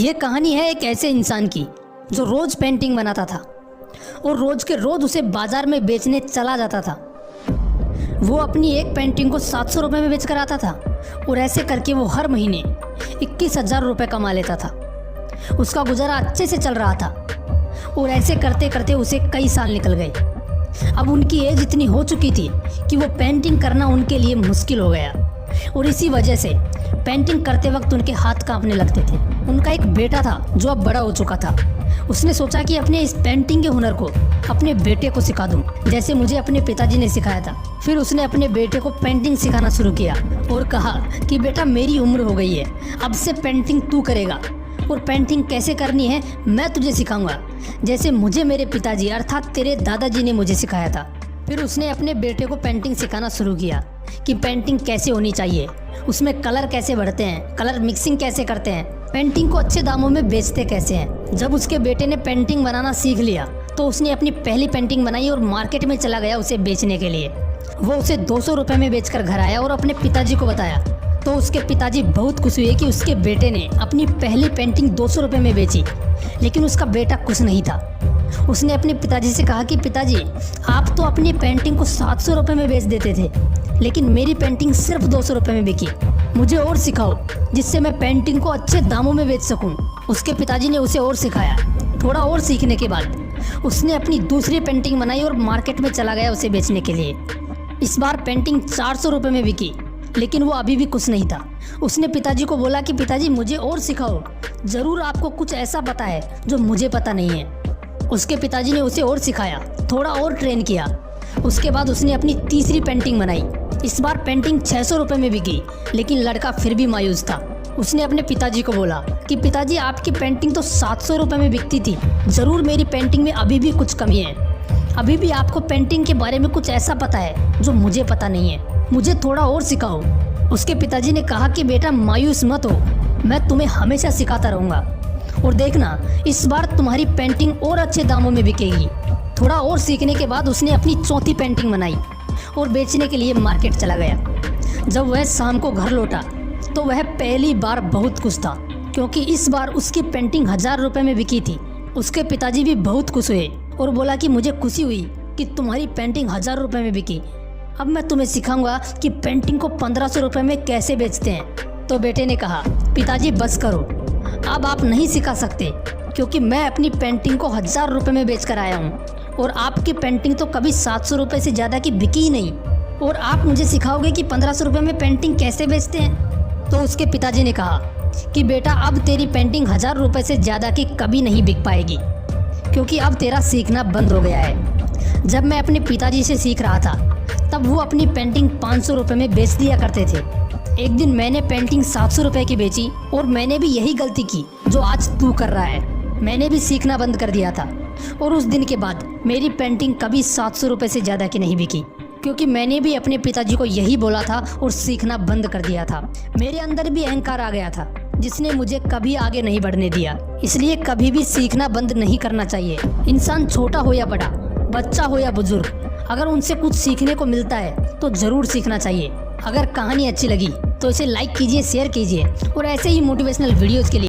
ये कहानी है एक ऐसे इंसान की जो रोज पेंटिंग बनाता था और रोज के रोज उसे बाजार में बेचने चला जाता था। वो अपनी एक पेंटिंग को 700 रुपये में बेच कर आता था और ऐसे करके वो हर महीने 21,000 रुपये कमा लेता था। उसका गुजारा अच्छे से चल रहा था और ऐसे करते करते उसे कई साल निकल गए। अब उनकी एज इतनी हो चुकी थी कि वो पेंटिंग करना उनके लिए मुश्किल हो गया और इसी वजह से पेंटिंग करते वक्त उनके हाथ कांपने लगते थे। उनका एक बेटा था जो अब बड़ा हो चुका था। उसने सोचा कि अपने इस पेंटिंग के हुनर को अपने बेटे को सिखा दूं, जैसे मुझे अपने पिताजी ने सिखाया था। फिर उसने अपने बेटे को पेंटिंग सिखाना शुरू किया और कहा कि बेटा मेरी उम्र हो गई है, अब से पेंटिंग तू करेगा और पेंटिंग कैसे करनी है मैं तुझे सिखाऊंगा, जैसे मुझे मेरे पिताजी अर्थात तेरे दादाजी ने मुझे सिखाया था। फिर उसने अपने बेटे को पेंटिंग सिखाना शुरू किया कि पेंटिंग कैसे होनी चाहिए, उसमें कलर कैसे भरते हैं, कलर मिक्सिंग कैसे करते हैं, पेंटिंग को अच्छे दामों में बेचते कैसे हैं। जब उसके बेटे ने पेंटिंग बनाना सीख लिया तो उसने अपनी पहली पेंटिंग बनाई और मार्केट में चला गया उसे बेचने के लिए। वो उसे 200 रुपये में बेचकर घर आया और अपने पिताजी को बताया तो उसके पिताजी बहुत खुश हुए कि उसके बेटे ने अपनी पहली पेंटिंग 200 रुपये में बेची। लेकिन उसका बेटा खुश नहीं था। उसने अपने पिताजी से कहा कि पिताजी आप तो अपनी पेंटिंग को 700 रुपये में बेच देते थे, लेकिन मेरी पेंटिंग सिर्फ 200 रुपये में बिकी। मुझे और सिखाओ जिससे मैं पेंटिंग को अच्छे दामों में बेच सकूं। उसके पिताजी ने उसे और सिखाया। थोड़ा और सीखने के बाद उसने अपनी दूसरी पेंटिंग बनाई और मार्केट में चला गया उसे बेचने के लिए। इस बार पेंटिंग 400 रुपये में बिकी, लेकिन वो अभी भी खुश नहीं था। उसने पिताजी को बोला कि पिताजी मुझे और सिखाओ, ज़रूर आपको कुछ ऐसा पता है जो मुझे पता नहीं है। उसके पिताजी ने उसे और सिखाया, थोड़ा और ट्रेन किया। उसके बाद उसने अपनी तीसरी पेंटिंग बनाई। इस बार पेंटिंग 600 रुपये में बिकी, लेकिन लड़का फिर भी मायूस था। उसने अपने पिताजी को बोला कि पिताजी आपकी पेंटिंग तो 700 रुपये में बिकती थी, ज़रूर मेरी पेंटिंग में अभी भी कुछ कमी है, अभी भी आपको पेंटिंग के बारे में कुछ ऐसा पता है जो मुझे पता नहीं है, मुझे थोड़ा और सिखाओ। उसके पिताजी ने कहा कि बेटा मायूस मत हो, मैं तुम्हें हमेशा सिखाता रहूँगा और देखना इस बार तुम्हारी पेंटिंग और अच्छे दामों में बिकेगी। थोड़ा और सीखने के बाद उसने अपनी चौथी पेंटिंग बनाई और बेचने के लिए मार्केट चला गया। जब वह शाम को घर लौटा तो वह पहली बार बहुत खुश था, क्योंकि इस बार उसकी पेंटिंग 1000 रुपये में बिकी थी। उसके पिताजी भी बहुत खुश हुए और बोला कि मुझे खुशी हुई कि तुम्हारी पेंटिंग 1000 रुपये में बिकी, अब मैं तुम्हें सिखाऊंगा कि पेंटिंग को 1500 रुपये में कैसे बेचते हैं। तो बेटे ने कहा पिताजी बस करो, अब आप नहीं सिखा सकते, क्योंकि मैं अपनी पेंटिंग को 1000 रुपये में बेच कर आया हूँ और आपकी पेंटिंग तो कभी 700 रुपये से ज़्यादा की बिकी ही नहीं, और आप मुझे सिखाओगे कि 1500 रुपये में पेंटिंग कैसे बेचते हैं। तो उसके पिताजी ने कहा कि बेटा अब तेरी पेंटिंग 1000 रुपये से ज़्यादा की कभी नहीं बिक पाएगी, क्योंकि अब तेरा सीखना बंद हो गया है। जब मैं अपने पिताजी से सीख रहा था तब वो अपनी पेंटिंग 500 रुपये में बेच दिया करते थे। एक दिन मैंने पेंटिंग 700 रुपये की बेची और मैंने भी यही गलती की जो आज तू कर रहा है। मैंने भी सीखना बंद कर दिया था और उस दिन के बाद मेरी पेंटिंग कभी 700 रुपये से ज़्यादा की नहीं बिकी, क्योंकि मैंने भी अपने पिताजी को यही बोला था और सीखना बंद कर दिया था। मेरे अंदर भी अहंकार आ गया था जिसने मुझे कभी आगे नहीं बढ़ने दिया। इसलिए कभी भी सीखना बंद नहीं करना चाहिए। इंसान छोटा हो या बड़ा, बच्चा हो या बुजुर्ग, अगर उनसे कुछ सीखने को मिलता है तो ज़रूर सीखना चाहिए। अगर कहानी अच्छी लगी तो इसे लाइक कीजिए, शेयर कीजिए और ऐसे ही मोटिवेशनल वीडियोज़ के लिए